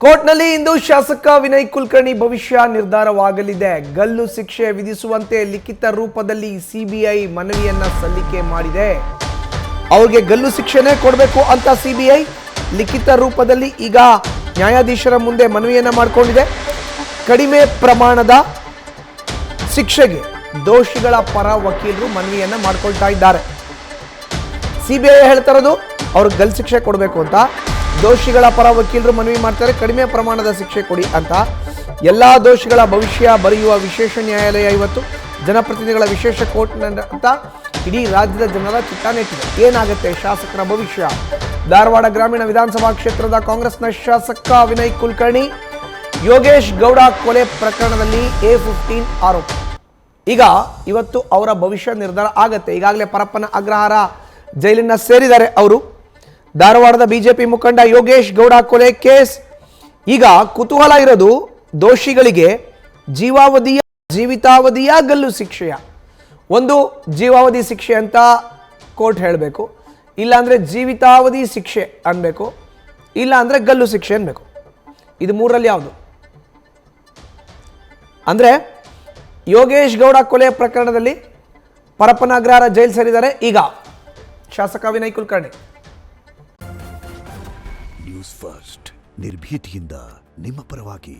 ಕೋರ್ಟ್ನಲ್ಲಿ ಇಂದು ಶಾಸಕ ವಿನಯ್ ಕುಲಕರ್ಣಿ ಭವಿಷ್ಯ ನಿರ್ಧಾರವಾಗಲಿದೆ. ಗಲ್ಲು ಶಿಕ್ಷೆ ವಿಧಿಸುವಂತೆ ಲಿಖಿತ ರೂಪದಲ್ಲಿ ಸಿಬಿಐ ಮನವಿಯನ್ನ ಸಲ್ಲಿಕೆ ಮಾಡಿದೆ. ಅವ್ರಿಗೆ ಗಲ್ಲು ಶಿಕ್ಷೆನೇ ಕೊಡಬೇಕು ಅಂತ ಸಿಬಿಐ ಲಿಖಿತ ರೂಪದಲ್ಲಿ ಈಗ ನ್ಯಾಯಾಧೀಶರ ಮುಂದೆ ಮನವಿಯನ್ನ ಮಾಡಿಕೊಂಡಿದೆ. ಕಡಿಮೆ ಪ್ರಮಾಣದ ಶಿಕ್ಷೆಗೆ ದೋಷಿಗಳ ಪರ ವಕೀಲರು ಮನವಿಯನ್ನ ಮಾಡ್ಕೊಳ್ತಾ ಇದ್ದಾರೆ. ಸಿಬಿಐ ಹೇಳ್ತಾ ಇರೋದು ಅವ್ರಿಗೆ ಗಲ್ಲು ಶಿಕ್ಷೆ ಕೊಡಬೇಕು ಅಂತ, ದೋಷಿಗಳ ಪರ ವಕೀಲರು ಮನವಿ ಮಾಡ್ತಾರೆ ಕಡಿಮೆ ಪ್ರಮಾಣದ ಶಿಕ್ಷೆ ಕೊಡಿ ಅಂತ. ಎಲ್ಲ ದೋಷಿಗಳ ಭವಿಷ್ಯ ಬರೆಯುವ ವಿಶೇಷ ನ್ಯಾಯಾಲಯ ಇವತ್ತು ಜನಪ್ರತಿನಿಧಿಗಳ ವಿಶೇಷ ಕೋರ್ಟ್ ಅಂತ ಇಡೀ ರಾಜ್ಯದ ಜನರ ಚಿತ್ತ ನೆಟ್ಟಿದೆ. ಏನಾಗುತ್ತೆ ಶಾಸಕರ ಭವಿಷ್ಯ? ಧಾರವಾಡ ಗ್ರಾಮೀಣ ವಿಧಾನಸಭಾ ಕ್ಷೇತ್ರದ ಕಾಂಗ್ರೆಸ್ನ ಶಾಸಕ ವಿನಯ್ ಕುಲಕರ್ಣಿ ಯೋಗೇಶ್ ಗೌಡ ಕೊಲೆ ಪ್ರಕರಣದಲ್ಲಿ A15 ಆರೋಪ. ಈಗ ಇವತ್ತು ಅವರ ಭವಿಷ್ಯ ನಿರ್ಧಾರ ಆಗತ್ತೆ. ಈಗಾಗಲೇ ಪರಪ್ಪನ ಅಗ್ರಹಾರ ಜೈಲಿನ ಸೇರಿದ್ದಾರೆ ಅವರು. ಧಾರವಾಡದ ಬಿಜೆಪಿ ಮುಖಂಡ ಯೋಗೇಶ್ ಗೌಡ ಕೊಲೆ ಕೇಸ್. ಈಗ ಕುತೂಹಲ ಇರೋದು ದೋಷಿಗಳಿಗೆ ಜೀವಿತಾವಧಿಯ ಗಲ್ಲು ಶಿಕ್ಷೆಯ. ಒಂದು ಜೀವಾವಧಿ ಶಿಕ್ಷೆ ಅಂತ ಕೋರ್ಟ್ ಹೇಳಬೇಕು, ಇಲ್ಲಾಂದ್ರೆ ಜೀವಿತಾವಧಿ ಶಿಕ್ಷೆ ಅನ್ಬೇಕು, ಇಲ್ಲ ಅಂದ್ರೆ ಗಲ್ಲು ಶಿಕ್ಷೆ ಅನ್ಬೇಕು. ಇದು ಮೂರರಲ್ಲಿ ಯಾವುದು? ಅಂದ್ರೆ ಯೋಗೇಶ್ ಗೌಡ ಕೊಲೆ ಪ್ರಕರಣದಲ್ಲಿ ಪರಪ್ಪನ ಅಗ್ರಹಾರ ಜೈಲು ಸೇರಿದ್ದಾರೆ ಈಗ ಶಾಸಕ ವಿನಯ್ ಕುಲಕರ್ಣಿ. ನ್ಯೂಸ್ ಫಸ್ಟ್ ನಿರ್ಭೀತಿಯಿಂದ ನಿಮ್ಮ ಪರವಾಗಿ.